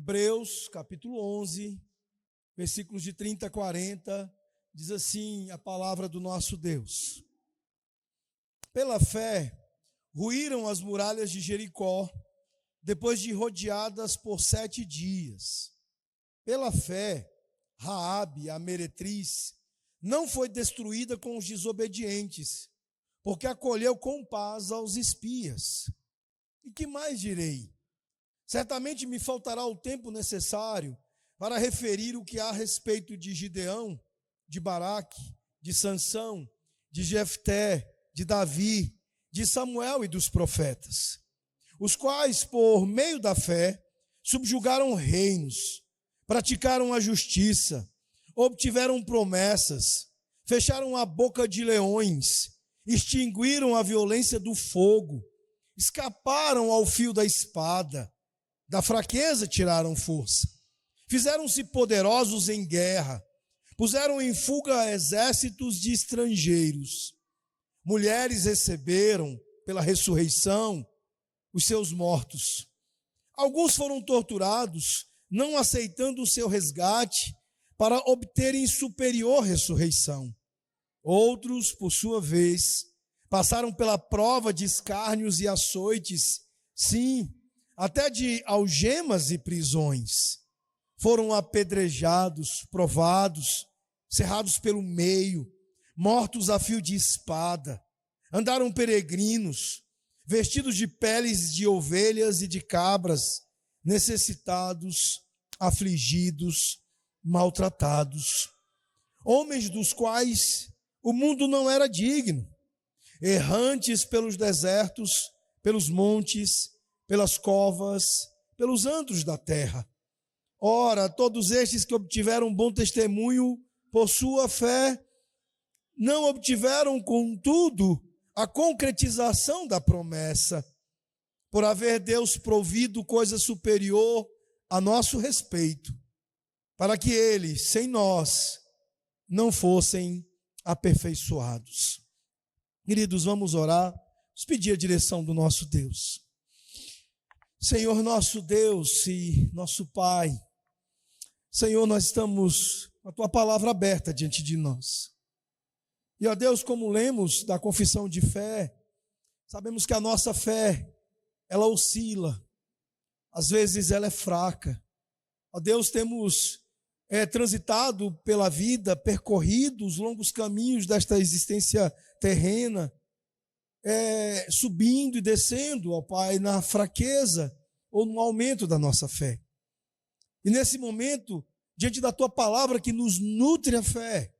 Hebreus, capítulo 11, versículos de 30 a 40, diz assim a palavra do nosso Deus. Pela fé, ruíram as muralhas de Jericó, depois de rodeadas por 7 dias. Pela fé, Raabe, a meretriz, não foi destruída com os desobedientes, porque acolheu com paz aos espias. E que mais direi? Certamente me faltará o tempo necessário para referir o que há a respeito de Gideão, de Baraque, de Sansão, de Jefté, de Davi, de Samuel e dos profetas, os quais, por meio da fé, subjugaram reinos, praticaram a justiça, obtiveram promessas, fecharam a boca de leões, extinguiram a violência do fogo, escaparam ao fio da espada, da fraqueza tiraram força, fizeram-se poderosos em guerra, puseram em fuga exércitos de estrangeiros. Mulheres receberam, pela ressurreição, os seus mortos. Alguns foram torturados, não aceitando o seu resgate, para obterem superior ressurreição. Outros, por sua vez, passaram pela prova de escárnios e açoites, sim, até de algemas e prisões. Foram apedrejados, provados, cerrados pelo meio, mortos a fio de espada. Andaram peregrinos, vestidos de peles de ovelhas e de cabras, necessitados, afligidos, maltratados. Homens dos quais o mundo não era digno, errantes pelos desertos, pelos montes, pelas covas, pelos antros da terra. Ora, todos estes que obtiveram bom testemunho por sua fé, não obtiveram, contudo, a concretização da promessa, por haver Deus provido coisa superior a nosso respeito, para que eles, sem nós, não fossem aperfeiçoados. Queridos, vamos orar, vamos pedir a direção do nosso Deus. Senhor nosso Deus e nosso Pai, Senhor, nós estamos com a Tua palavra aberta diante de nós. E, ó Deus, como lemos da confissão de fé, sabemos que a nossa fé, ela oscila, às vezes ela é fraca. Ó Deus, temos transitado pela vida, percorrido os longos caminhos desta existência terrena, subindo e descendo, ó Pai, na fraqueza ou no aumento da nossa fé. E nesse momento, diante da Tua palavra que nos nutre a fé,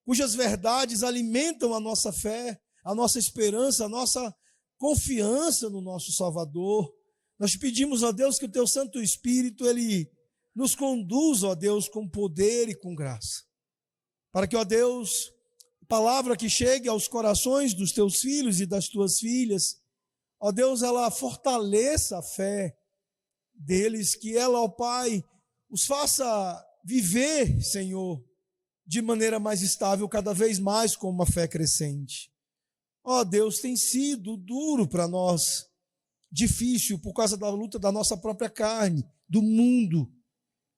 cujas verdades alimentam a nossa fé, a nossa esperança, a nossa confiança no nosso Salvador, nós pedimos, ó Deus, que o Teu Santo Espírito, Ele nos conduza, ó Deus, com poder e com graça, para que, ó Deus, a palavra que chegue aos corações dos Teus filhos e das Tuas filhas, ó Deus, ela fortaleça a fé deles, que ela, ó Pai, os faça viver, Senhor, de maneira mais estável, cada vez mais com uma fé crescente. Ó Deus, tem sido duro para nós, difícil por causa da luta da nossa própria carne, do mundo.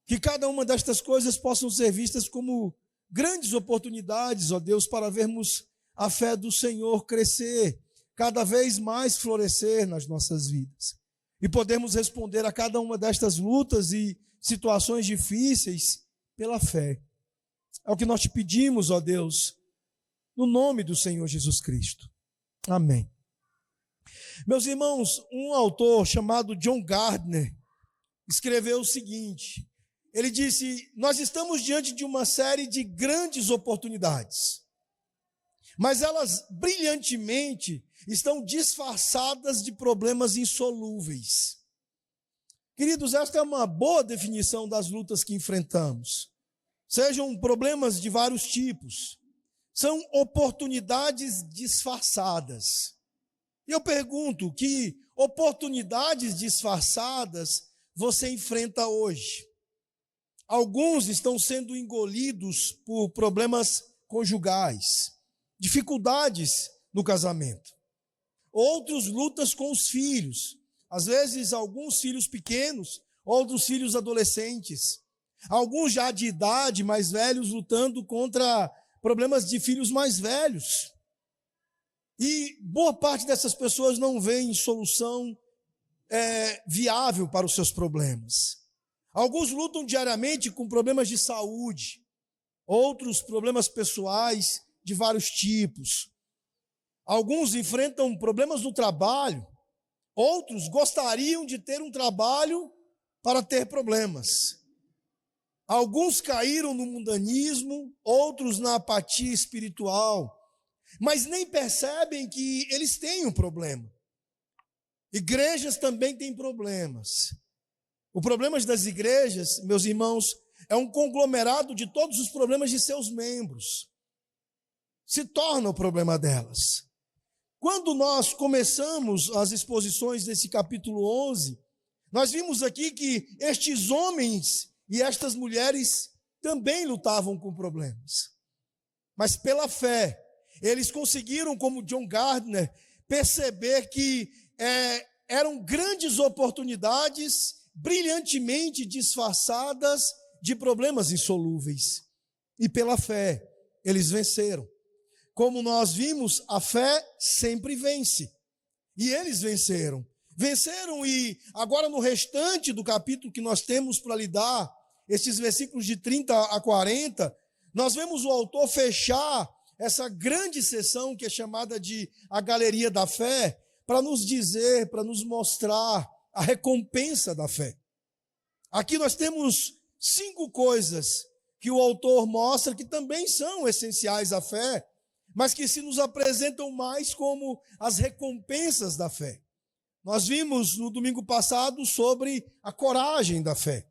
Que cada uma destas coisas possam ser vistas como grandes oportunidades, ó Deus, para vermos a fé do Senhor crescer, cada vez mais florescer nas nossas vidas. E podermos responder a cada uma destas lutas e situações difíceis pela fé. É o que nós te pedimos, ó Deus, no nome do Senhor Jesus Cristo. Amém. Meus irmãos, um autor chamado John Gardner escreveu o seguinte: ele disse: nós estamos diante de uma série de grandes oportunidades, mas elas brilhantemente estão disfarçadas de problemas insolúveis. Queridos, esta é uma boa definição das lutas que enfrentamos. Sejam problemas de vários tipos, são oportunidades disfarçadas. E eu pergunto, que oportunidades disfarçadas você enfrenta hoje? Alguns estão sendo engolidos por problemas conjugais, dificuldades no casamento. Outros lutam com os filhos, às vezes alguns filhos pequenos, outros filhos adolescentes, alguns já de idade, mais velhos, lutando contra problemas de filhos mais velhos. E boa parte dessas pessoas não vêem solução viável para os seus problemas. Alguns lutam diariamente com problemas de saúde, outros problemas pessoais de vários tipos. Alguns enfrentam problemas no trabalho, outros gostariam de ter um trabalho para ter problemas. Alguns caíram no mundanismo, outros na apatia espiritual, mas nem percebem que eles têm um problema. Igrejas também têm problemas. O problema das igrejas, meus irmãos, é um conglomerado de todos os problemas de seus membros. Se torna o problema delas. Quando nós começamos as exposições desse capítulo 11, nós vimos aqui que estes homens e estas mulheres também lutavam com problemas. Mas pela fé, eles conseguiram, como John Gardner, perceber que eram grandes oportunidades brilhantemente disfarçadas de problemas insolúveis. E pela fé, eles venceram. Como nós vimos, a fé sempre vence. E eles venceram. Venceram e agora no restante do capítulo que nós temos para lidar, esses versículos de 30 a 40, nós vemos o autor fechar essa grande sessão que é chamada de a Galeria da Fé, para nos dizer, para nos mostrar a recompensa da fé. Aqui nós temos 5 coisas que o autor mostra que também são essenciais à fé, mas que se nos apresentam mais como as recompensas da fé. Nós vimos no domingo passado sobre a coragem da fé.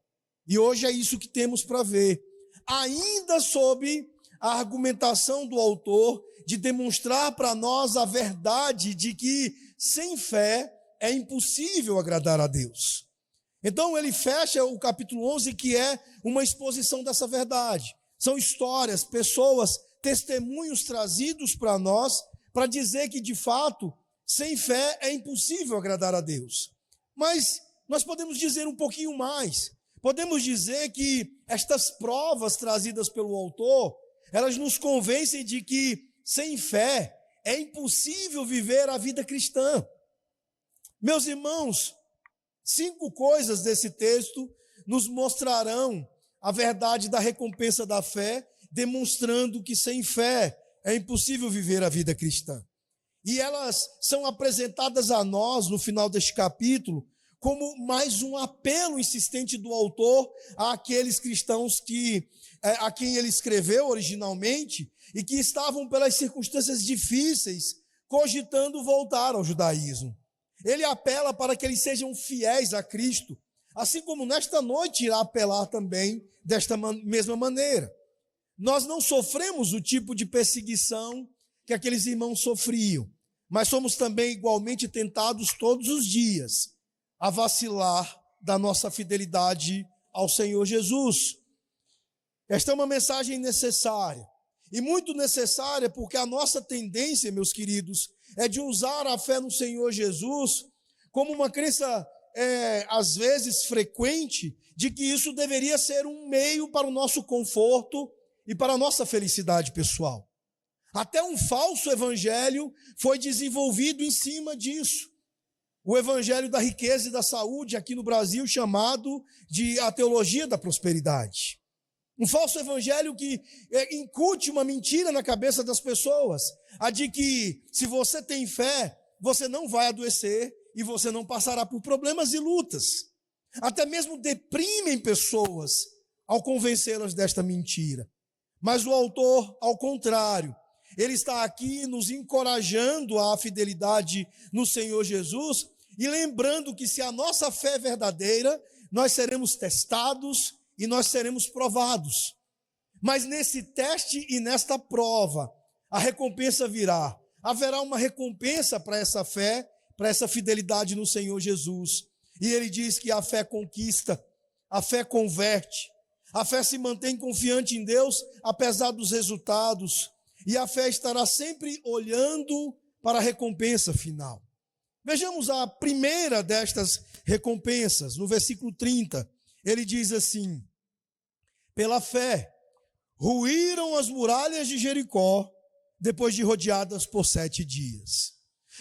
E hoje é isso que temos para ver. Ainda sob a argumentação do autor de demonstrar para nós a verdade de que sem fé é impossível agradar a Deus. Então ele fecha o capítulo 11, que é uma exposição dessa verdade. São histórias, pessoas, testemunhos trazidos para nós, para dizer que de fato, sem fé é impossível agradar a Deus. Mas nós podemos dizer um pouquinho mais. Podemos dizer que estas provas trazidas pelo autor, elas nos convencem de que sem fé é impossível viver a vida cristã. Meus irmãos, 5 coisas desse texto nos mostrarão a verdade da recompensa da fé, demonstrando que sem fé é impossível viver a vida cristã. E elas são apresentadas a nós no final deste capítulo como mais um apelo insistente do autor àqueles cristãos a quem ele escreveu originalmente e que estavam pelas circunstâncias difíceis cogitando voltar ao judaísmo. Ele apela para que eles sejam fiéis a Cristo, assim como nesta noite irá apelar também desta mesma maneira. Nós não sofremos o tipo de perseguição que aqueles irmãos sofriam, mas somos também igualmente tentados todos os dias a vacilar da nossa fidelidade ao Senhor Jesus. Esta é uma mensagem necessária, e muito necessária porque a nossa tendência, meus queridos, é de usar a fé no Senhor Jesus como uma crença, às vezes frequente, de que isso deveria ser um meio para o nosso conforto e para a nossa felicidade pessoal. Até um falso evangelho foi desenvolvido em cima disso. O evangelho da riqueza e da saúde aqui no Brasil, chamado de a teologia da prosperidade. Um falso evangelho que incute uma mentira na cabeça das pessoas, a de que se você tem fé, você não vai adoecer e você não passará por problemas e lutas. Até mesmo deprimem pessoas ao convencê-las desta mentira. Mas o autor, ao contrário, ele está aqui nos encorajando à fidelidade no Senhor Jesus e lembrando que se a nossa fé é verdadeira, nós seremos testados e nós seremos provados. Mas nesse teste e nesta prova, a recompensa virá. Haverá uma recompensa para essa fé, para essa fidelidade no Senhor Jesus. E ele diz que a fé conquista, a fé converte, a fé se mantém confiante em Deus, apesar dos resultados. E a fé estará sempre olhando para a recompensa final. Vejamos a primeira destas recompensas, no versículo 30. Ele diz assim: pela fé, ruíram as muralhas de Jericó, depois de rodeadas por 7 dias.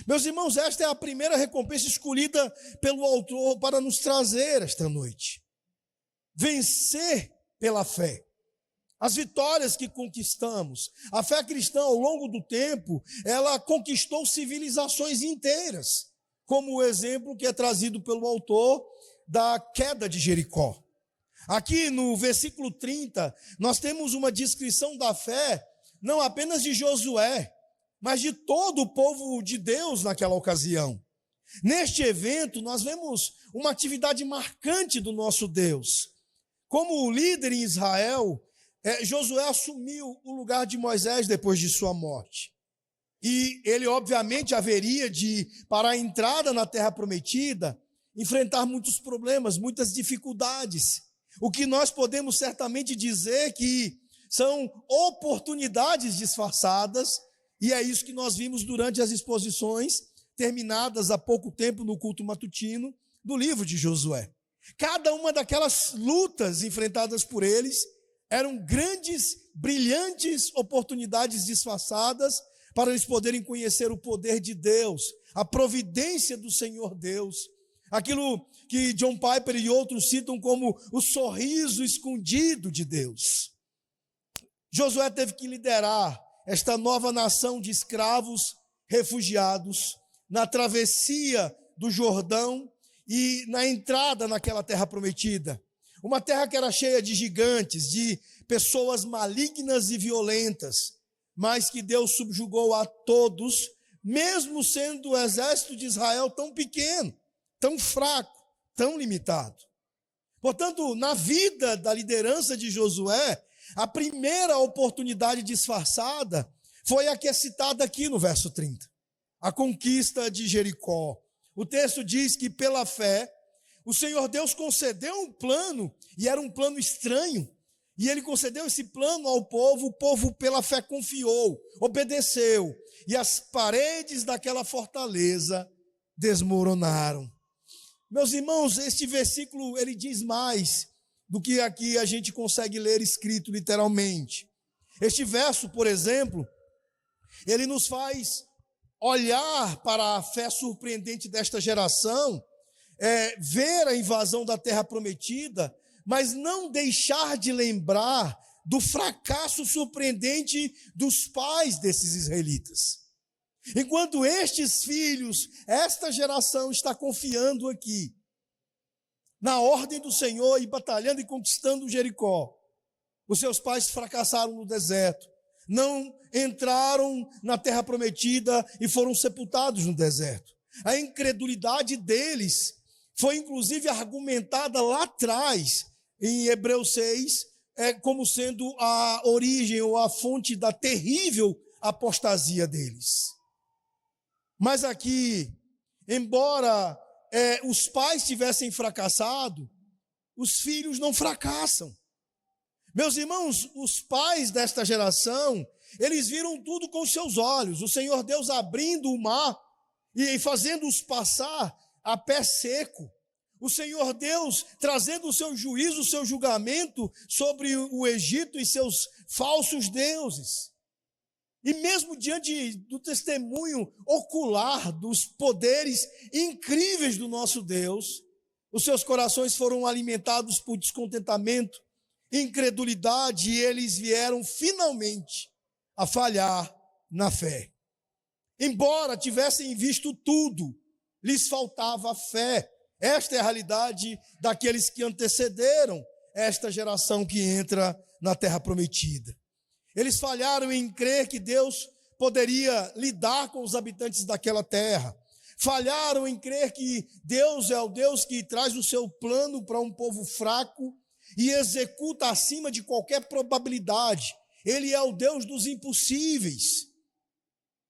Meus irmãos, esta é a primeira recompensa escolhida pelo autor para nos trazer esta noite. Vencer pela fé. As vitórias que conquistamos, a fé cristã ao longo do tempo, ela conquistou civilizações inteiras, como o exemplo que é trazido pelo autor da queda de Jericó. Aqui no versículo 30, nós temos uma descrição da fé, não apenas de Josué, mas de todo o povo de Deus naquela ocasião. Neste evento, nós vemos uma atividade marcante do nosso Deus. Como líder em Israel, Josué assumiu o lugar de Moisés depois de sua morte. E ele, obviamente, haveria de, para a entrada na terra prometida, enfrentar muitos problemas, muitas dificuldades. O que nós podemos certamente dizer que são oportunidades disfarçadas, e é isso que nós vimos durante as exposições, terminadas há pouco tempo no culto matutino, do livro de Josué. Cada uma daquelas lutas enfrentadas por eles eram grandes, brilhantes oportunidades disfarçadas para eles poderem conhecer o poder de Deus, a providência do Senhor Deus, aquilo que John Piper e outros citam como o sorriso escondido de Deus. Josué teve que liderar esta nova nação de escravos refugiados na travessia do Jordão e na entrada naquela terra prometida. Uma terra que era cheia de gigantes, de pessoas malignas e violentas, mas que Deus subjugou a todos, mesmo sendo o exército de Israel tão pequeno, tão fraco, tão limitado. Portanto, na vida da liderança de Josué, a primeira oportunidade disfarçada foi a que é citada aqui no verso 30, a conquista de Jericó. O texto diz que pela fé, o Senhor Deus concedeu um plano, e era um plano estranho, e ele concedeu esse plano ao povo, o povo pela fé confiou, obedeceu, e as paredes daquela fortaleza desmoronaram. Meus irmãos, este versículo, ele diz mais do que aqui a gente consegue ler escrito literalmente. Este verso, por exemplo, ele nos faz olhar para a fé surpreendente desta geração, ver a invasão da terra prometida, mas não deixar de lembrar do fracasso surpreendente dos pais desses israelitas. Enquanto estes filhos, esta geração está confiando aqui, na ordem do Senhor e batalhando e conquistando Jericó, os seus pais fracassaram no deserto, não entraram na terra prometida e foram sepultados no deserto. A incredulidade deles foi inclusive argumentada lá atrás, em Hebreus 6, como sendo a origem ou a fonte da terrível apostasia deles. Mas aqui, embora os pais tivessem fracassado, os filhos não fracassam. Meus irmãos, os pais desta geração, eles viram tudo com seus olhos. O Senhor Deus abrindo o mar e fazendo-os passar a pé seco. O Senhor Deus trazendo o seu juízo, o seu julgamento sobre o Egito e seus falsos deuses. E mesmo diante do testemunho ocular dos poderes incríveis do nosso Deus, os seus corações foram alimentados por descontentamento, incredulidade, e eles vieram finalmente a falhar na fé. Embora tivessem visto tudo, lhes faltava fé. Esta é a realidade daqueles que antecederam esta geração que entra na terra prometida. Eles falharam em crer que Deus poderia lidar com os habitantes daquela terra. Falharam em crer que Deus é o Deus que traz o seu plano para um povo fraco e executa acima de qualquer probabilidade. Ele é o Deus dos impossíveis.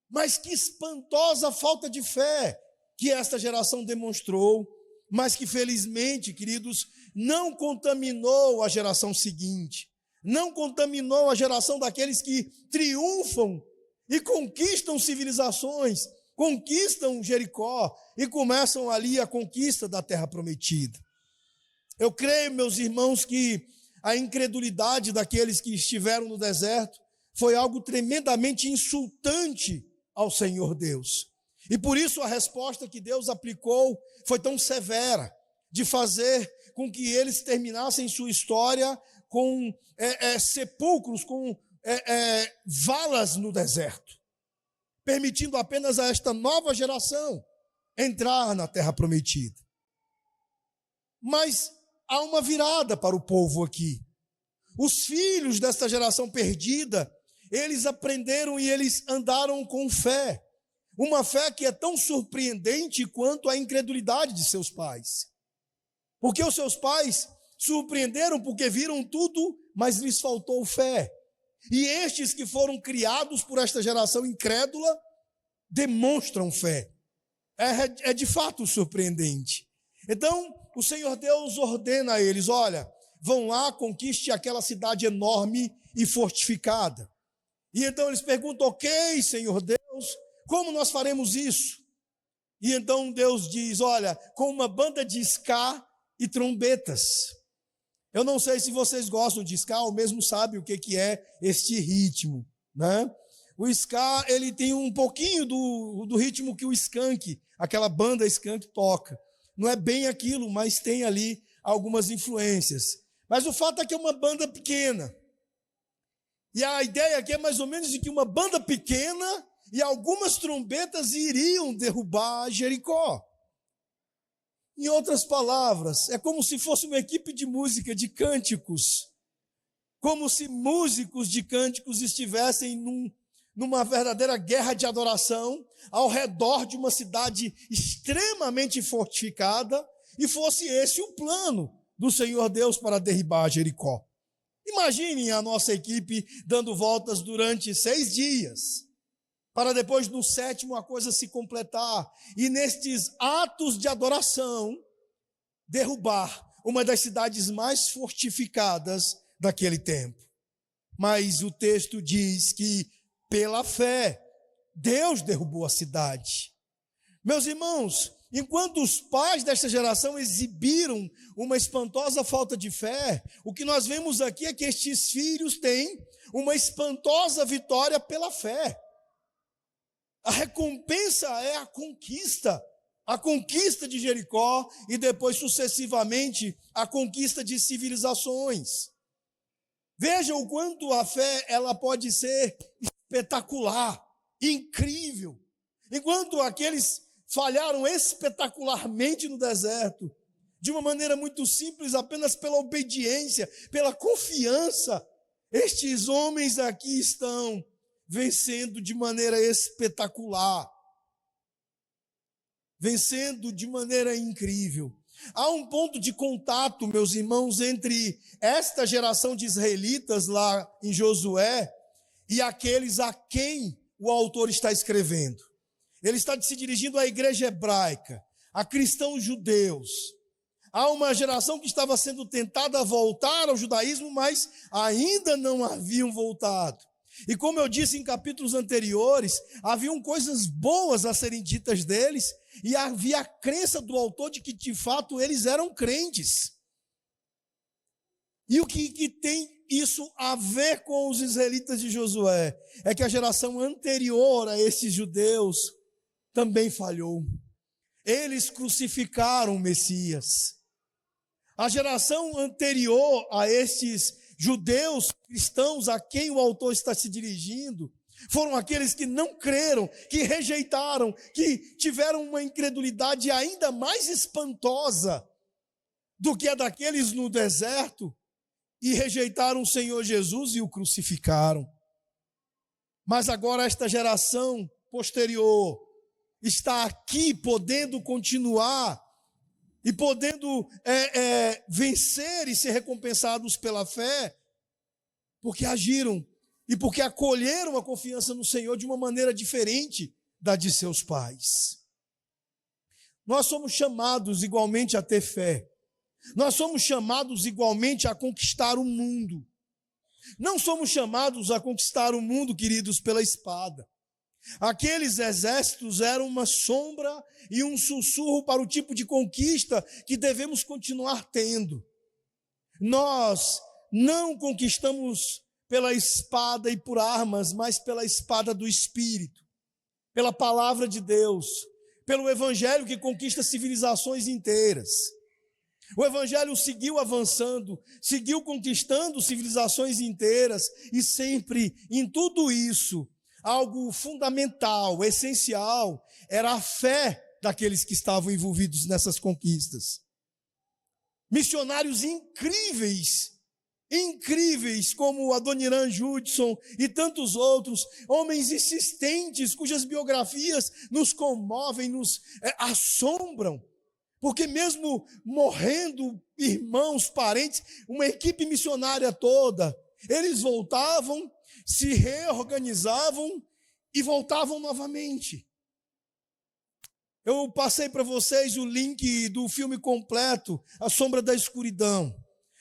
Mas que espantosa falta de fé que esta geração demonstrou, mas que felizmente, queridos, não contaminou a geração seguinte. Não contaminou a geração daqueles que triunfam e conquistam civilizações conquistam Jericó e começam ali a conquista da terra prometida. Eu creio, meus irmãos, que a incredulidade daqueles que estiveram no deserto foi algo tremendamente insultante ao Senhor Deus. E por isso a resposta que Deus aplicou foi tão severa, de fazer com que eles terminassem sua história com sepulcros, com valas no deserto, permitindo apenas a esta nova geração entrar na terra prometida. Mas há uma virada para o povo aqui. Os filhos desta geração perdida, eles aprenderam e eles andaram com fé. Uma fé que é tão surpreendente quanto a incredulidade de seus pais. Porque os seus pais surpreenderam porque viram tudo, mas lhes faltou fé. E estes que foram criados por esta geração incrédula demonstram fé. É de fato surpreendente. Então, o Senhor Deus ordena a eles: olha, vão lá, conquiste aquela cidade enorme e fortificada. E então eles perguntam: ok, Senhor Deus, como nós faremos isso? E então Deus diz: olha, com uma banda de ska e trombetas. Eu não sei se vocês gostam de ska ou mesmo sabem o que é este ritmo, né? O ska, ele tem um pouquinho do ritmo que o skunk, aquela banda skunk toca. Não é bem aquilo, mas tem ali algumas influências. Mas o fato é que é uma banda pequena. E a ideia aqui é mais ou menos de que uma banda pequena e algumas trombetas iriam derrubar Jericó. Em outras palavras, é como se fosse uma equipe de música, de cânticos. Como se músicos de cânticos estivessem numa verdadeira guerra de adoração ao redor de uma cidade extremamente fortificada, e fosse esse o plano do Senhor Deus para derribar Jericó. Imaginem a nossa equipe dando voltas durante 6 dias, para depois no 7º a coisa se completar, e nestes atos de adoração, derrubar uma das cidades mais fortificadas daquele tempo. Mas o texto diz que, pela fé, Deus derrubou a cidade. Meus irmãos, enquanto os pais desta geração exibiram uma espantosa falta de fé, o que nós vemos aqui é que estes filhos têm uma espantosa vitória pela fé. A recompensa é a conquista de Jericó e depois, sucessivamente, a conquista de civilizações. Veja o quanto a fé ela pode ser espetacular, incrível. Enquanto aqueles falharam espetacularmente no deserto, de uma maneira muito simples, apenas pela obediência, pela confiança, estes homens aqui estão vencendo de maneira espetacular, vencendo de maneira incrível. Há um ponto de contato, meus irmãos, entre esta geração de israelitas lá em Josué e aqueles a quem o autor está escrevendo. Ele está se dirigindo à igreja hebraica, a cristãos judeus. Há uma geração que estava sendo tentada a voltar ao judaísmo, mas ainda não haviam voltado. E como eu disse em capítulos anteriores, haviam coisas boas a serem ditas deles, e havia a crença do autor de que de fato eles eram crentes. E o que tem isso a ver com os israelitas de Josué? É que a geração anterior a esses judeus também falhou. Eles crucificaram o Messias. A geração anterior a esses judeus cristãos a quem o autor está se dirigindo foram aqueles que não creram, que rejeitaram, que tiveram uma incredulidade ainda mais espantosa do que a daqueles no deserto e rejeitaram o Senhor Jesus e o crucificaram. Mas agora esta geração posterior está aqui podendo continuar e podendo vencer e ser recompensados pela fé, porque agiram e porque acolheram a confiança no Senhor de uma maneira diferente da de seus pais. Nós somos chamados igualmente a ter fé. Nós somos chamados igualmente a conquistar o mundo. Não somos chamados a conquistar o mundo, queridos, pela espada. Aqueles exércitos eram uma sombra e um sussurro para o tipo de conquista que devemos continuar tendo. Nós não conquistamos pela espada e por armas, mas pela espada do Espírito, pela palavra de Deus, pelo Evangelho que conquista civilizações inteiras. O Evangelho seguiu avançando, seguiu conquistando civilizações inteiras e sempre, em tudo isso, algo fundamental, essencial, era a fé daqueles que estavam envolvidos nessas conquistas. Missionários incríveis como Adoniran Judson e tantos outros, homens insistentes, cujas biografias nos comovem, nos assombram, porque mesmo morrendo irmãos, parentes, uma equipe missionária toda, eles voltavam, se reorganizavam e voltavam novamente. Eu passei para vocês o link do filme completo, A Sombra da Escuridão.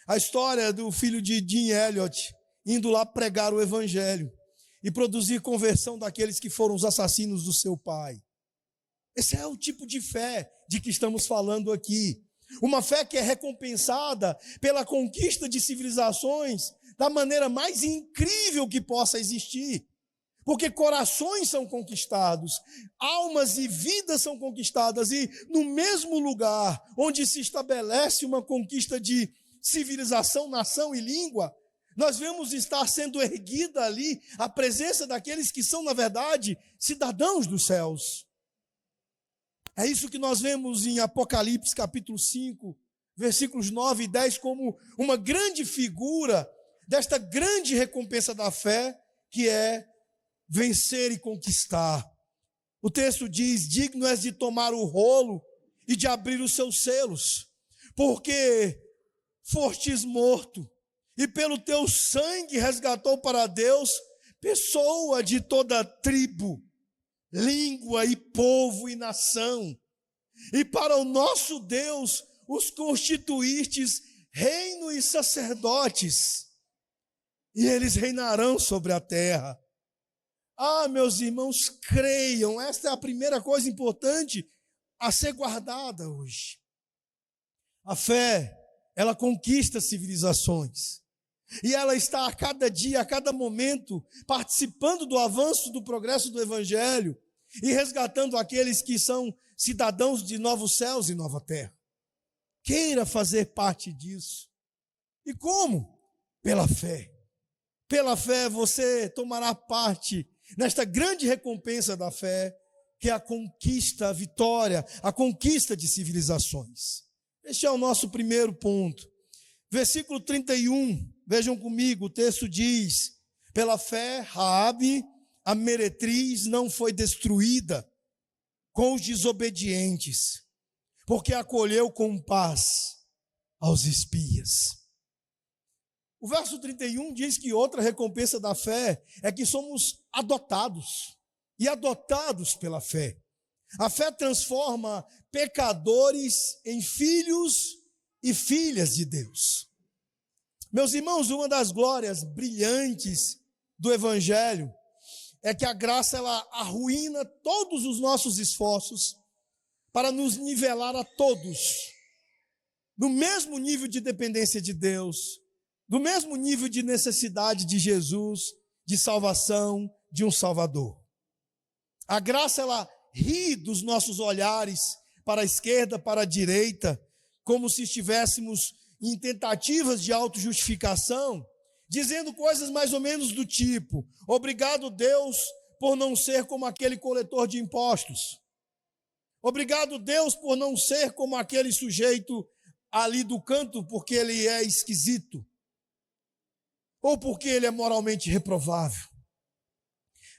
A história do filho de Jim Elliot, indo lá pregar o evangelho e produzir conversão daqueles que foram os assassinos do seu pai. Esse é o tipo de fé de que estamos falando aqui. Uma fé que é recompensada pela conquista de civilizações da maneira mais incrível que possa existir. Porque corações são conquistados, almas e vidas são conquistadas, e no mesmo lugar onde se estabelece uma conquista de civilização, nação e língua, nós vemos estar sendo erguida ali a presença daqueles que são, na verdade, cidadãos dos céus. É isso que nós vemos em Apocalipse capítulo 5, versículos 9 e 10, como uma grande figura desta grande recompensa da fé, que é vencer e conquistar. O texto diz: digno és de tomar o rolo e de abrir os seus selos, porque fostes morto, e pelo teu sangue resgatou para Deus pessoa de toda tribo, língua e povo e nação, e para o nosso Deus os constituístes reino e sacerdotes, e eles reinarão sobre a terra. Ah, meus irmãos, creiam, esta é a primeira coisa importante a ser guardada hoje. A fé, ela conquista civilizações. E ela está a cada dia, a cada momento, participando do avanço, do progresso do Evangelho e resgatando aqueles que são cidadãos de novos céus e nova terra. Queira fazer parte disso. E como? Pela fé. Pela fé você tomará parte nesta grande recompensa da fé, que é a conquista, a vitória, a conquista de civilizações. Este é o nosso primeiro ponto. Versículo 31, vejam comigo, o texto diz: pela fé, Raabe, a meretriz, não foi destruída com os desobedientes, porque acolheu com paz aos espias. O verso 31 diz que outra recompensa da fé é que somos adotados, e adotados pela fé. A fé transforma pecadores em filhos e filhas de Deus. Meus irmãos, uma das glórias brilhantes do Evangelho é que a graça, ela arruína todos os nossos esforços para nos nivelar a todos no mesmo nível de dependência de Deus, do mesmo nível de necessidade de Jesus, de salvação, de um Salvador. A graça, ela ri dos nossos olhares para a esquerda, para a direita, como se estivéssemos em tentativas de autojustificação, dizendo coisas mais ou menos do tipo: obrigado, Deus, por não ser como aquele coletor de impostos. Obrigado, Deus, por não ser como aquele sujeito ali do canto, porque ele é esquisito, ou porque ele é moralmente reprovável.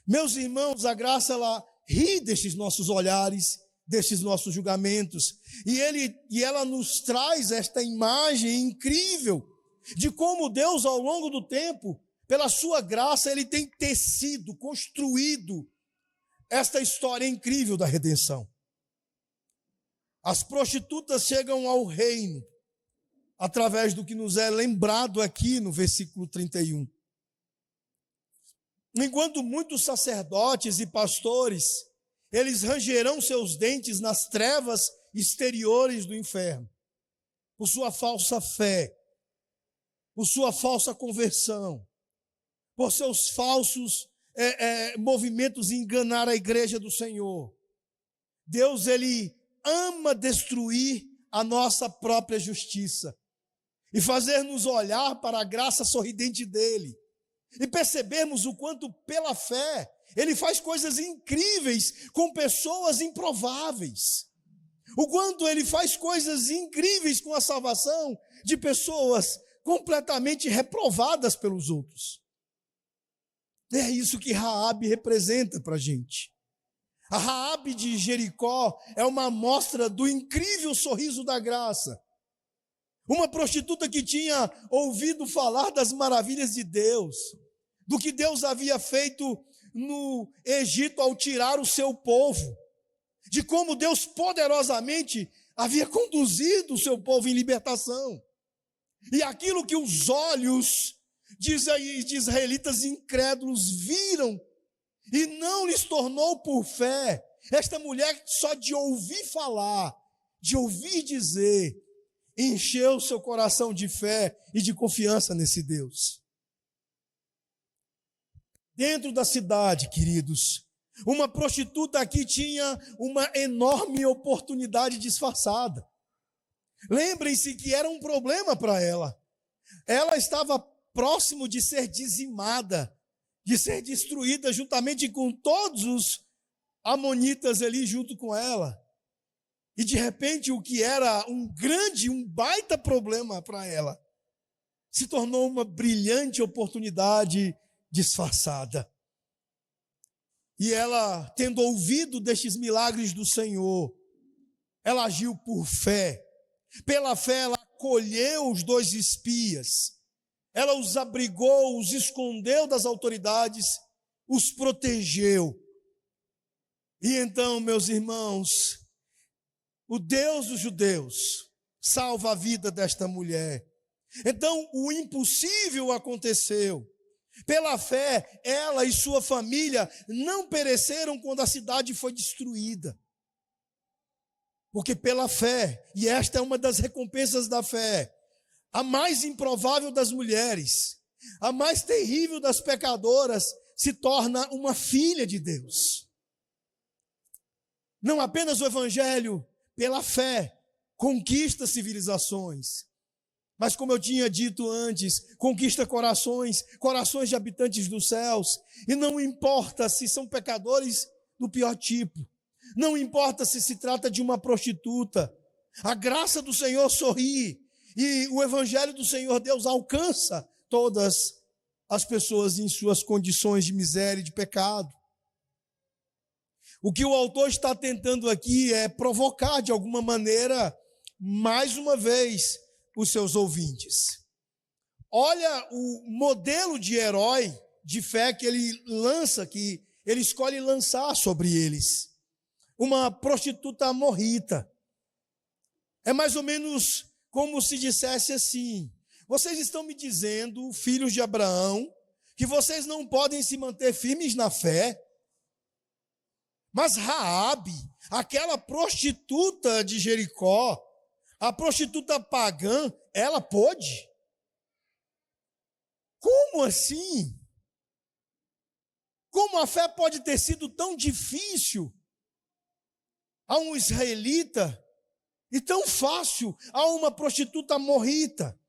Meus irmãos, a graça, ela ri destes nossos olhares, destes nossos julgamentos, e ela nos traz esta imagem incrível de como Deus, ao longo do tempo, pela sua graça, ele tem tecido, construído esta história incrível da redenção. As prostitutas chegam ao reino através do que nos é lembrado aqui no versículo 31. enquanto muitos sacerdotes e pastores, eles rangerão seus dentes nas trevas exteriores do inferno, por sua falsa fé, por sua falsa conversão, por seus falsos movimentos em enganar a igreja do Senhor. Deus, ele ama destruir a nossa própria justiça e fazer-nos olhar para a graça sorridente dele e percebermos o quanto pela fé ele faz coisas incríveis com pessoas improváveis, o quanto ele faz coisas incríveis com a salvação de pessoas completamente reprovadas pelos outros. É isso que Raabe representa para a gente. A Raabe de Jericó é uma amostra do incrível sorriso da graça. Uma prostituta que tinha ouvido falar das maravilhas de Deus, do que Deus havia feito no Egito ao tirar o seu povo, de como Deus poderosamente havia conduzido o seu povo em libertação. E aquilo que os olhos de israelitas incrédulos viram e não lhes tornou por fé, esta mulher só de ouvir falar, de ouvir dizer, encheu seu coração de fé e de confiança nesse Deus. Dentro da cidade, queridos, uma prostituta aqui tinha uma enorme oportunidade disfarçada. Lembrem-se que era um problema para ela. Ela estava próximo de ser dizimada, de ser destruída juntamente com todos os amonitas ali junto com ela. E de repente o que era um baita problema para ela, se tornou uma brilhante oportunidade disfarçada. E ela, tendo ouvido destes milagres do Senhor, ela agiu por fé. Pela fé ela acolheu os 2 espias. Ela os abrigou, os escondeu das autoridades, os protegeu. E então, meus irmãos, o Deus dos judeus salva a vida desta mulher. Então, o impossível aconteceu. Pela fé, ela e sua família não pereceram quando a cidade foi destruída. Porque pela fé, e esta é uma das recompensas da fé, a mais improvável das mulheres, a mais terrível das pecadoras, se torna uma filha de Deus. Não apenas o evangelho, pela fé, conquista civilizações, mas como eu tinha dito antes, conquista corações de habitantes dos céus, e não importa se são pecadores do pior tipo, não importa se se trata de uma prostituta, a graça do Senhor sorri, e o evangelho do Senhor Deus alcança todas as pessoas em suas condições de miséria e de pecado. O que o autor está tentando aqui é provocar de alguma maneira, mais uma vez, os seus ouvintes. Olha o modelo de herói de fé que ele lança, que ele escolhe lançar sobre eles. Uma prostituta amorrita. É mais ou menos como se dissesse assim: vocês estão me dizendo, filhos de Abraão, que vocês não podem se manter firmes na fé? Mas Raabe, aquela prostituta de Jericó, a prostituta pagã, ela pôde? Como assim? Como a fé pode ter sido tão difícil a um israelita e tão fácil a uma prostituta amorrita?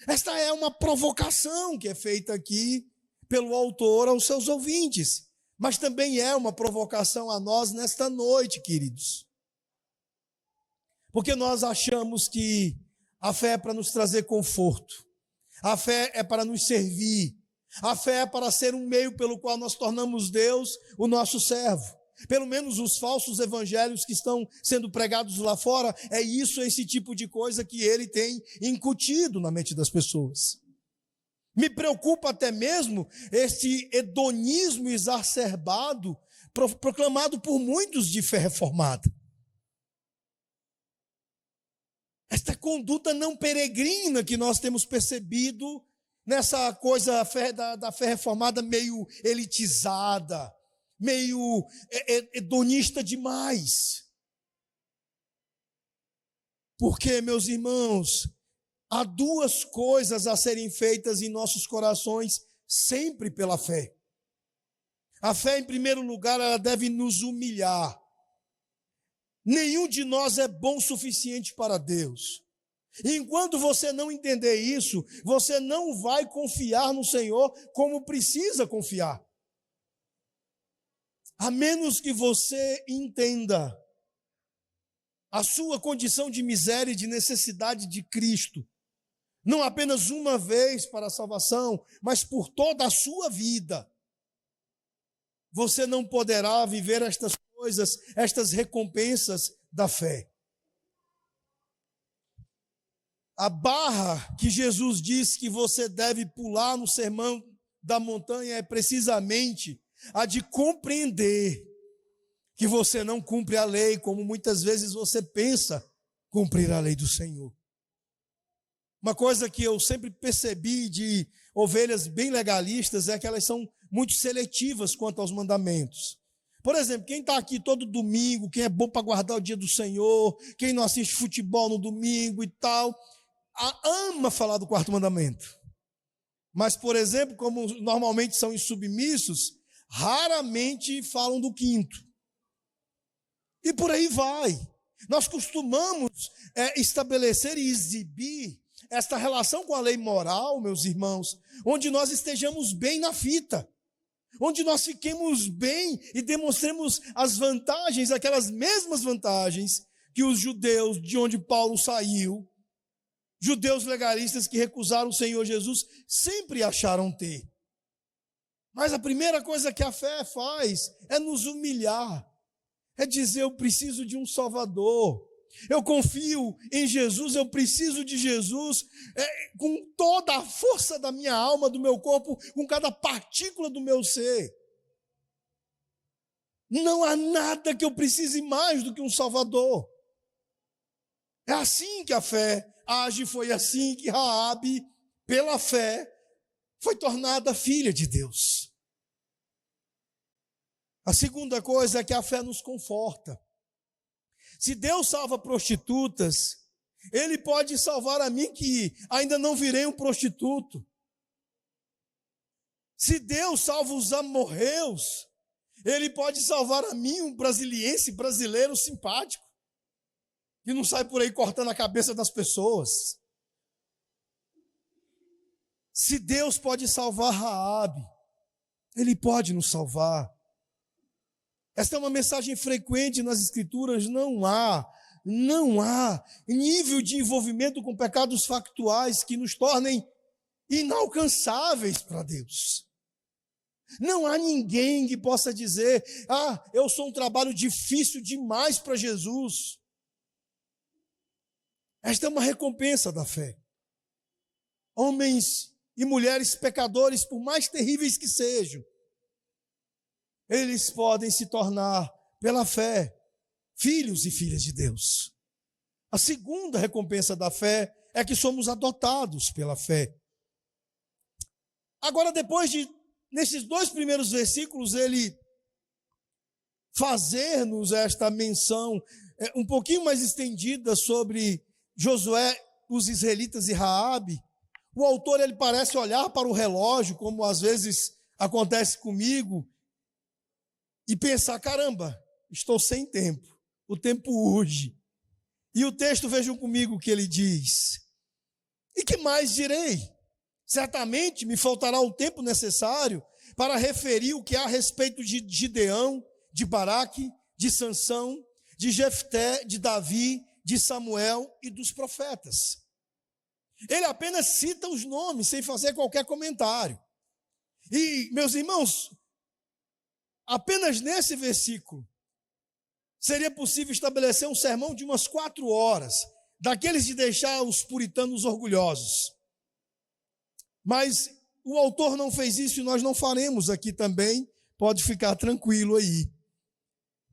Esta é uma provocação que é feita aqui pelo autor aos seus ouvintes, mas também é uma provocação a nós nesta noite, queridos. Porque nós achamos que a fé é para nos trazer conforto, a fé é para nos servir, a fé é para ser um meio pelo qual nós tornamos Deus o nosso servo. Pelo menos os falsos evangelhos que estão sendo pregados lá fora, é isso, esse tipo de coisa que ele tem incutido na mente das pessoas. Me preocupa até mesmo este hedonismo exacerbado proclamado por muitos de fé reformada. Esta conduta não peregrina que nós temos percebido nessa coisa da fé reformada meio elitizada, meio hedonista demais. Porque, meus irmãos, há duas coisas a serem feitas em nossos corações sempre pela fé. A fé, em primeiro lugar, ela deve nos humilhar. Nenhum de nós é bom o suficiente para Deus. Enquanto você não entender isso, você não vai confiar no Senhor como precisa confiar. A menos que você entenda a sua condição de miséria e de necessidade de Cristo, não apenas uma vez para a salvação, mas por toda a sua vida, você não poderá viver estas coisas, estas recompensas da fé. A barra que Jesus disse que você deve pular no sermão da montanha é precisamente a de compreender que você não cumpre a lei, como muitas vezes você pensa cumprir a lei do Senhor. Uma coisa que eu sempre percebi de ovelhas bem legalistas é que elas são muito seletivas quanto aos mandamentos. Por exemplo, quem está aqui todo domingo, quem é bom para guardar o dia do Senhor, quem não assiste futebol no domingo e tal, ama falar do quarto mandamento. Mas, por exemplo, como normalmente são insubmissos, raramente falam do quinto. E por aí vai. Nós costumamos estabelecer e exibir esta relação com a lei moral, meus irmãos, onde nós estejamos bem na fita, onde nós fiquemos bem e demonstremos as vantagens, aquelas mesmas vantagens que os judeus de onde Paulo saiu, judeus legalistas que recusaram o Senhor Jesus, sempre acharam ter. Mas a primeira coisa que a fé faz é nos humilhar, é dizer: eu preciso de um Salvador, eu confio em Jesus, eu preciso de Jesus, com toda a força da minha alma, do meu corpo, com cada partícula do meu ser. Não há nada que eu precise mais do que um Salvador. É assim que a fé age, foi assim que Raabe, pela fé, foi tornada filha de Deus. A segunda coisa é que a fé nos conforta. Se Deus salva prostitutas, Ele pode salvar a mim que ainda não virei um prostituto. Se Deus salva os amorreus, Ele pode salvar a mim, um brasileiro simpático, que não sai por aí cortando a cabeça das pessoas. Se Deus pode salvar Raabe, Ele pode nos salvar. Esta é uma mensagem frequente nas Escrituras. Não há nível de envolvimento com pecados factuais que nos tornem inalcançáveis para Deus. Não há ninguém que possa dizer: eu sou um trabalho difícil demais para Jesus. Esta é uma recompensa da fé. Homens e mulheres pecadores, por mais terríveis que sejam, eles podem se tornar, pela fé, filhos e filhas de Deus. A segunda recompensa da fé é que somos adotados pela fé. Agora, nesses 2 primeiros versículos, ele fazer-nos esta menção um pouquinho mais estendida sobre Josué, os israelitas e Raabe, o autor ele parece olhar para o relógio, como às vezes acontece comigo, e pensar: caramba, estou sem tempo, o tempo urge. E o texto, vejam comigo o que ele diz: e que mais direi? Certamente me faltará o tempo necessário para referir o que há a respeito de Gideão, de Baraque, de Sansão, de Jefté, de Davi, de Samuel e dos profetas. Ele apenas cita os nomes, sem fazer qualquer comentário. E, meus irmãos, apenas nesse versículo seria possível estabelecer um sermão de umas 4 horas, daqueles de deixar os puritanos orgulhosos. Mas o autor não fez isso e nós não faremos aqui também, pode ficar tranquilo aí.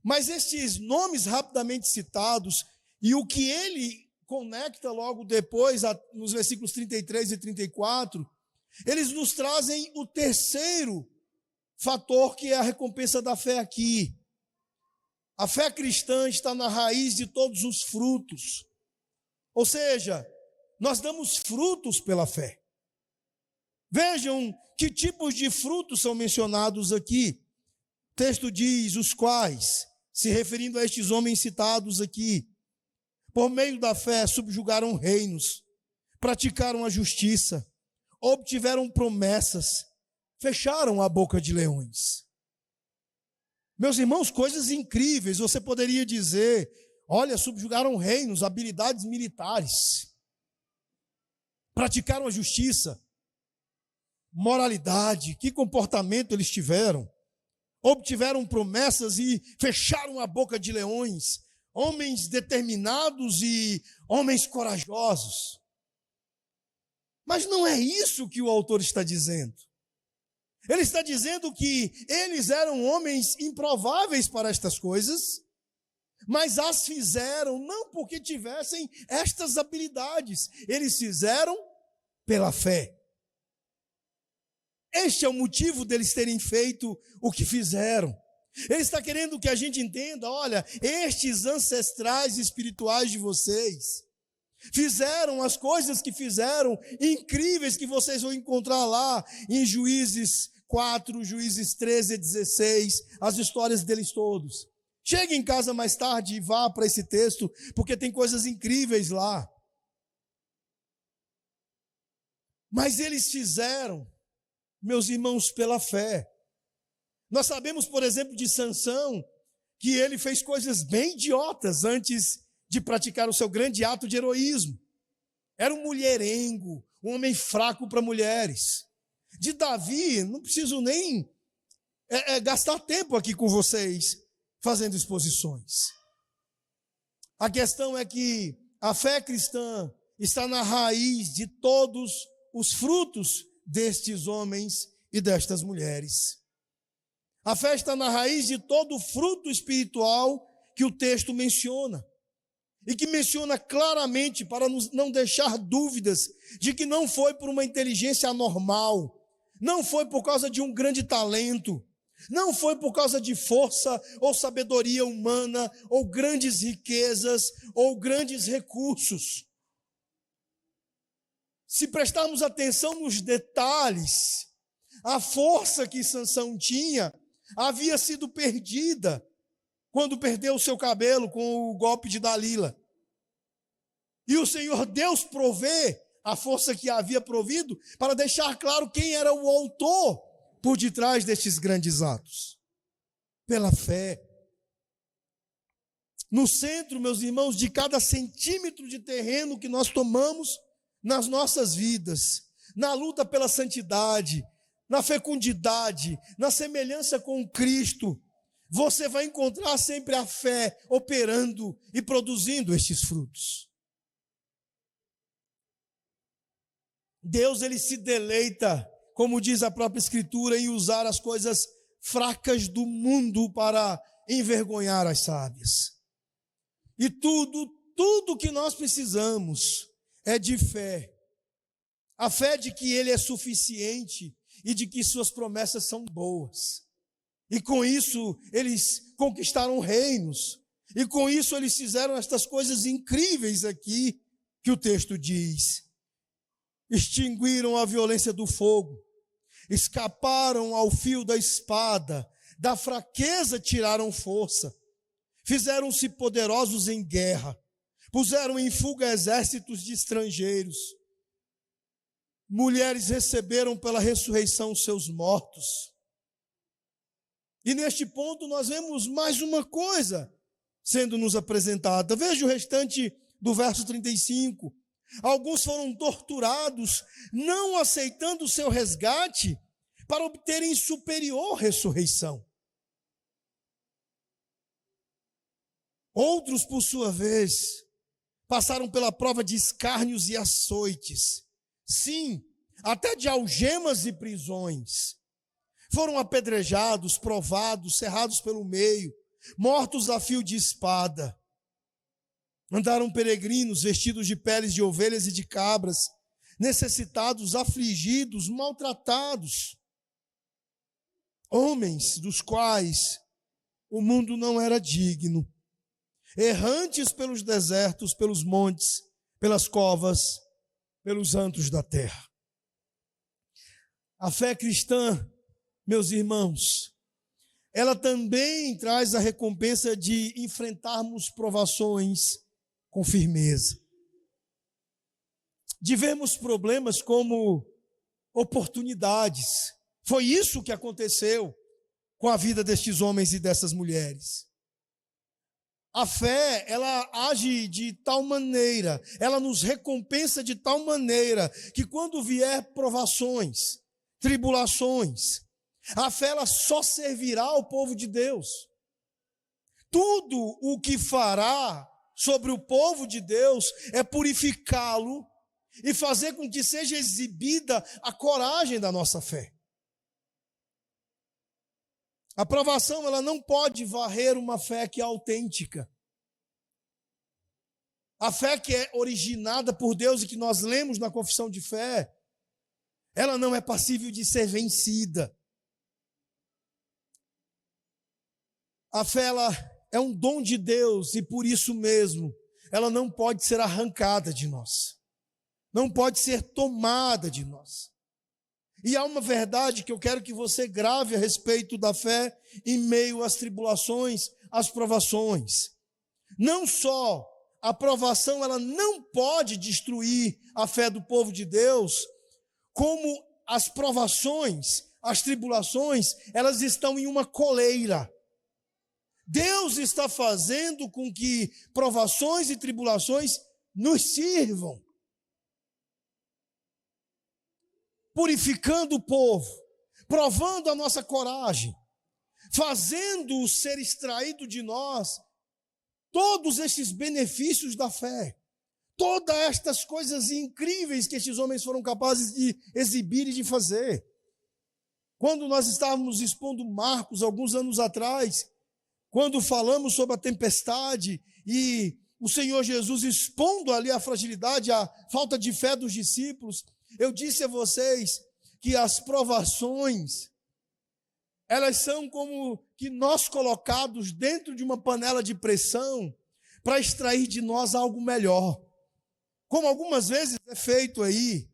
Mas estes nomes rapidamente citados e o que ele conecta logo depois, nos versículos 33 e 34, eles nos trazem o terceiro fator, que é a recompensa da fé aqui. A fé cristã está na raiz de todos os frutos. Ou seja, nós damos frutos pela fé. Vejam que tipos de frutos são mencionados aqui. O texto diz: os quais, se referindo a estes homens citados aqui, por meio da fé subjugaram reinos, praticaram a justiça, obtiveram promessas, fecharam a boca de leões. Meus irmãos, coisas incríveis. Você poderia dizer: olha, subjugaram reinos, habilidades militares, praticaram a justiça, moralidade, que comportamento eles tiveram, obtiveram promessas e fecharam a boca de leões, homens determinados e homens corajosos. Mas não é isso que o autor está dizendo. Ele está dizendo que eles eram homens improváveis para estas coisas, mas as fizeram não porque tivessem estas habilidades, eles fizeram pela fé. Este é o motivo deles terem feito o que fizeram. Ele está querendo que a gente entenda: olha, estes ancestrais espirituais de vocês fizeram as coisas que fizeram, incríveis, que vocês vão encontrar lá em Juízes 4, Juízes 13 e 16, as histórias deles todos. Chegue em casa mais tarde e vá para esse texto, porque tem coisas incríveis lá. Mas eles fizeram, meus irmãos, pela fé. Nós sabemos, por exemplo, de Sansão, que ele fez coisas bem idiotas antes de praticar o seu grande ato de heroísmo. Era um mulherengo, um homem fraco para mulheres. De Davi, não preciso nem gastar tempo aqui com vocês fazendo exposições. A questão é que a fé cristã está na raiz de todos os frutos destes homens e destas mulheres. A fé está na raiz de todo o fruto espiritual que o texto menciona. E que menciona claramente, para não deixar dúvidas, de que não foi por uma inteligência anormal, não foi por causa de um grande talento, não foi por causa de força ou sabedoria humana, ou grandes riquezas, ou grandes recursos. Se prestarmos atenção nos detalhes, a força que Sansão tinha havia sido perdida quando perdeu o seu cabelo com o golpe de Dalila. E o Senhor Deus provê a força que havia provido para deixar claro quem era o autor por detrás destes grandes atos. Pela fé. No centro, meus irmãos, de cada centímetro de terreno que nós tomamos nas nossas vidas, na luta pela santidade, na fecundidade, na semelhança com Cristo, você vai encontrar sempre a fé operando e produzindo estes frutos. Deus, ele se deleita, como diz a própria Escritura, em usar as coisas fracas do mundo para envergonhar as sábias. E tudo que nós precisamos é de fé. A fé de que ele é suficiente e de que suas promessas são boas. E com isso eles conquistaram reinos. E com isso eles fizeram estas coisas incríveis aqui que o texto diz. Extinguiram a violência do fogo, escaparam ao fio da espada, da fraqueza tiraram força, fizeram-se poderosos em guerra, puseram em fuga exércitos de estrangeiros. Mulheres receberam pela ressurreição seus mortos. E neste ponto nós vemos mais uma coisa sendo nos apresentada. Veja o restante do verso 35. Alguns foram torturados, não aceitando o seu resgate, para obterem superior ressurreição. Outros, por sua vez, passaram pela prova de escárnios e açoites. Sim, até de algemas e prisões. Foram apedrejados, provados, cerrados pelo meio, mortos a fio de espada. Andaram peregrinos vestidos de peles de ovelhas e de cabras, necessitados, afligidos, maltratados. Homens dos quais o mundo não era digno. Errantes pelos desertos, pelos montes, pelas covas, pelos antros da terra. A fé cristã, meus irmãos, ela também traz a recompensa de enfrentarmos provações com firmeza. De vermos problemas como oportunidades. Foi isso que aconteceu com a vida destes homens e dessas mulheres. A fé, ela age de tal maneira, ela nos recompensa de tal maneira, que quando vier provações, tribulações, a fé ela só servirá ao povo de Deus. Tudo o que fará sobre o povo de Deus é purificá-lo e fazer com que seja exibida a coragem da nossa fé. A provação, ela não pode varrer uma fé que é autêntica. A fé que é originada por Deus e que nós lemos na confissão de fé, ela não é passível de ser vencida. A fé, ela é um dom de Deus e por isso mesmo, ela não pode ser arrancada de nós. Não pode ser tomada de nós. E há uma verdade que eu quero que você grave a respeito da fé em meio às tribulações, às provações. Não só a provação, ela não pode destruir a fé do povo de Deus, como as provações, as tribulações, elas estão em uma coleira. Deus está fazendo com que provações e tribulações nos sirvam. Purificando o povo, provando a nossa coragem, fazendo ser extraído de nós todos estes benefícios da fé, todas estas coisas incríveis que estes homens foram capazes de exibir e de fazer. Quando nós estávamos expondo Marcos, alguns anos atrás, quando falamos sobre a tempestade e o Senhor Jesus expondo ali a fragilidade, a falta de fé dos discípulos, eu disse a vocês que as provações, elas são como que nós colocados dentro de uma panela de pressão para extrair de nós algo melhor. Como algumas vezes é feito aí,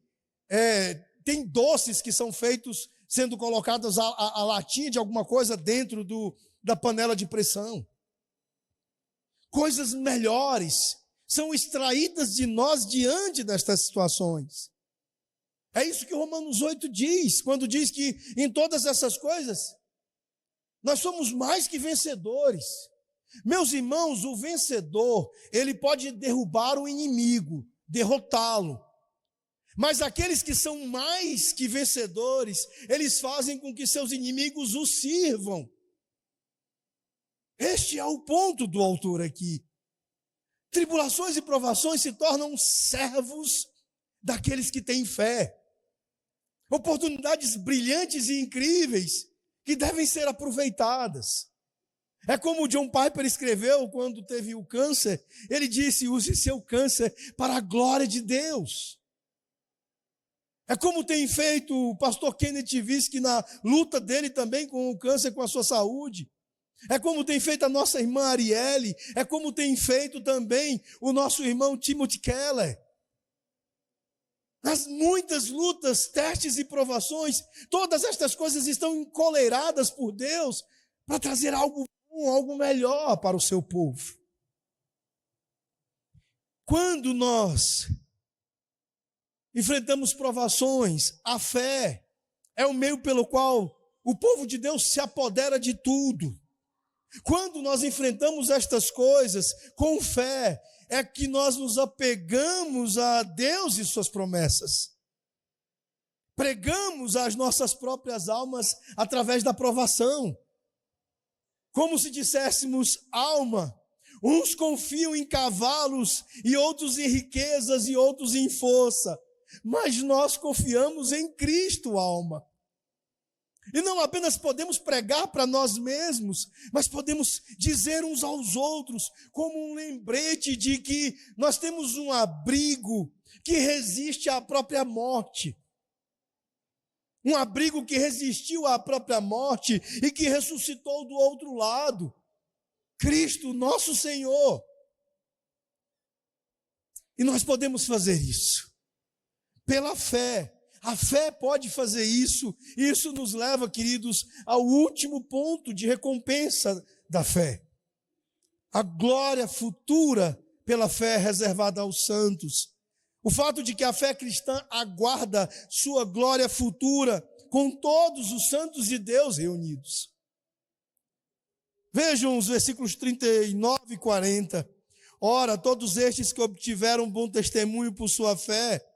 tem doces que são feitos sendo colocados a latinha de alguma coisa dentro da panela de pressão. Coisas melhores são extraídas de nós diante destas situações. É isso que Romanos 8 diz, quando diz que em todas essas coisas, nós somos mais que vencedores. Meus irmãos, o vencedor, ele pode derrubar o inimigo, derrotá-lo. Mas aqueles que são mais que vencedores, eles fazem com que seus inimigos os sirvam. Este é o ponto do autor aqui. Tribulações e provações se tornam servos daqueles que têm fé. Oportunidades brilhantes e incríveis que devem ser aproveitadas. É como o John Piper escreveu quando teve o câncer. Ele disse, use seu câncer para a glória de Deus. É como tem feito o pastor Kenneth Visky na luta dele também com o câncer, com a sua saúde. É como tem feito a nossa irmã Arielle. É como tem feito também o nosso irmão Timothy Keller. Nas muitas lutas, testes e provações, todas estas coisas estão encoleiradas por Deus para trazer algo bom, algo melhor para o seu povo. Quando nós enfrentamos provações, a fé é o meio pelo qual o povo de Deus se apodera de tudo. Quando nós enfrentamos estas coisas com fé, é que nós nos apegamos a Deus e suas promessas. Pregamos as nossas próprias almas através da provação. Como se disséssemos, alma, uns confiam em cavalos e outros em riquezas e outros em força, mas nós confiamos em Cristo, alma. E não apenas podemos pregar para nós mesmos, mas podemos dizer uns aos outros, como um lembrete de que nós temos um abrigo, que resiste à própria morte. Um abrigo que resistiu à própria morte e que ressuscitou do outro lado. Cristo, nosso Senhor. E nós podemos fazer isso pela fé. A fé pode fazer isso. E isso nos leva, queridos, ao último ponto de recompensa da fé. A glória futura pela fé reservada aos santos. O fato de que a fé cristã aguarda sua glória futura com todos os santos de Deus reunidos. Vejam os versículos 39 e 40. Ora, todos estes que obtiveram bom testemunho por sua fé,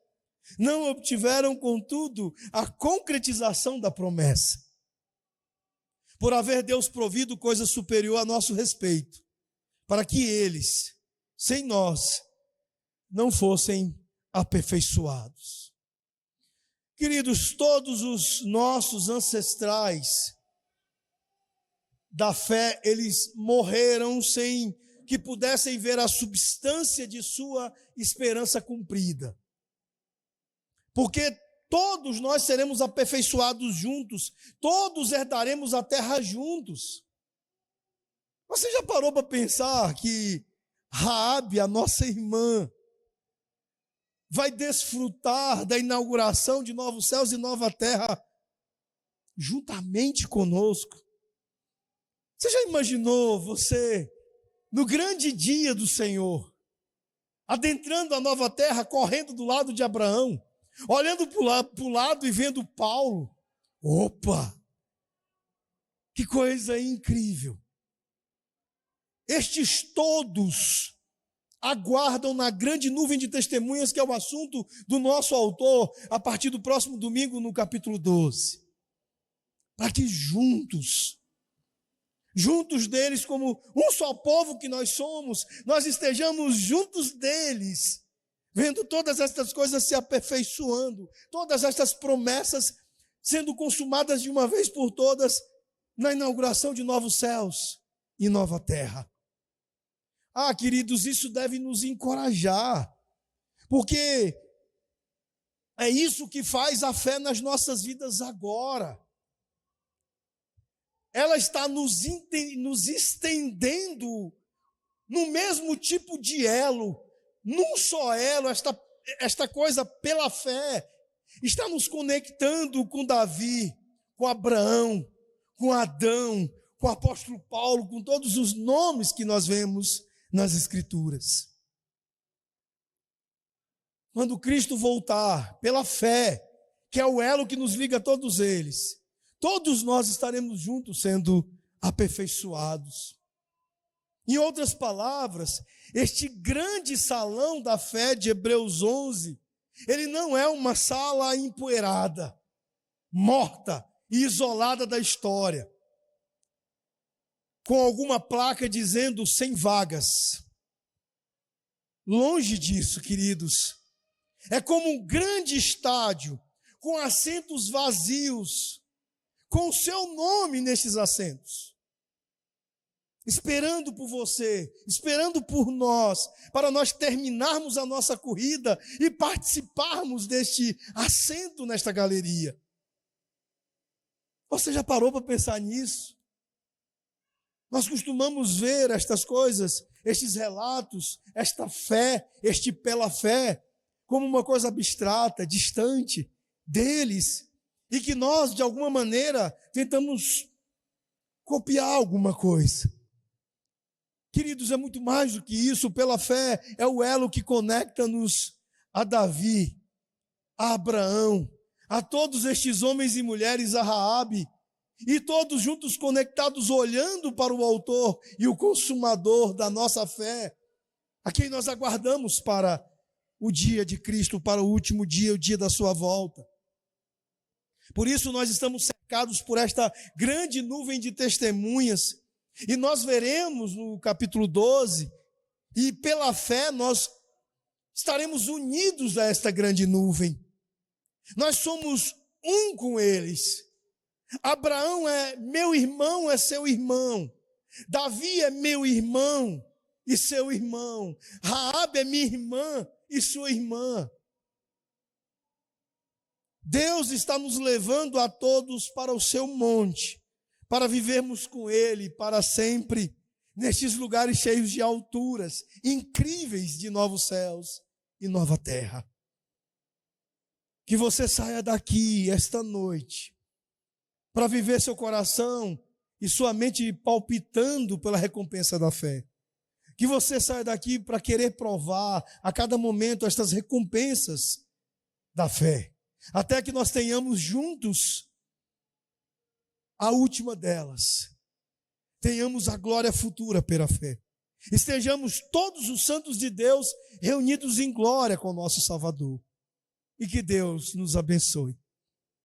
não obtiveram, contudo, a concretização da promessa. Por haver Deus provido coisa superior a nosso respeito, para que eles, sem nós, não fossem aperfeiçoados. Queridos, todos os nossos ancestrais da fé, eles morreram sem que pudessem ver a substância de sua esperança cumprida. Porque todos nós seremos aperfeiçoados juntos, todos herdaremos a terra juntos. Você já parou para pensar que Raabe, a nossa irmã, vai desfrutar da inauguração de novos céus e nova terra juntamente conosco? Você já imaginou você, no grande dia do Senhor, adentrando a nova terra, correndo do lado de Abraão, olhando para o lado e vendo Paulo? Opa! Que coisa incrível! Estes todos aguardam na grande nuvem de testemunhas, que é o assunto do nosso autor, a partir do próximo domingo, no capítulo 12. Para que juntos deles, como um só povo que nós somos, nós estejamos juntos deles, vendo todas estas coisas se aperfeiçoando, todas estas promessas sendo consumadas de uma vez por todas, na inauguração de novos céus e nova terra. Ah, queridos, isso deve nos encorajar, porque é isso que faz a fé nas nossas vidas agora. Ela está nos estendendo no mesmo tipo de elo, num só elo. Esta coisa pela fé está nos conectando com Davi, com Abraão, com Adão, com o apóstolo Paulo, com todos os nomes que nós vemos nas Escrituras. Quando Cristo voltar, pela fé, que é o elo que nos liga a todos eles, todos nós estaremos juntos sendo aperfeiçoados. Em outras palavras, este grande salão da fé de Hebreus 11, ele não é uma sala empoeirada, morta e isolada da história, com alguma placa dizendo 100 vagas. Longe disso, queridos. É como um grande estádio, com assentos vazios, com o seu nome nesses assentos, esperando por você, esperando por nós, para nós terminarmos a nossa corrida e participarmos deste assento nesta galeria. Você já parou para pensar nisso? Nós costumamos ver estas coisas, estes relatos, esta fé, este pela fé, como uma coisa abstrata, distante deles, e que nós, de alguma maneira, tentamos copiar alguma coisa. Queridos, é muito mais do que isso. Pela fé é o elo que conecta-nos a Davi, a Abraão, a todos estes homens e mulheres, a Raabe, e todos juntos conectados, olhando para o autor e o consumador da nossa fé, a quem nós aguardamos para o dia de Cristo, para o último dia, o dia da sua volta. Por isso nós estamos cercados por esta grande nuvem de testemunhas, e nós veremos no capítulo 12, e pela fé nós estaremos unidos a esta grande nuvem. Nós somos um com eles. Abraão é meu irmão, é seu irmão. Davi é meu irmão e seu irmão. Raabe é minha irmã e sua irmã. Deus está nos levando a todos para o seu monte, para vivermos com Ele para sempre, nestes lugares cheios de alturas, incríveis de novos céus e nova terra. Que você saia daqui esta noite, para viver seu coração e sua mente palpitando pela recompensa da fé. Que você saia daqui para querer provar a cada momento estas recompensas da fé, até que nós tenhamos juntos a última delas. Tenhamos a glória futura pela fé. Estejamos todos os santos de Deus reunidos em glória com o nosso Salvador. E que Deus nos abençoe.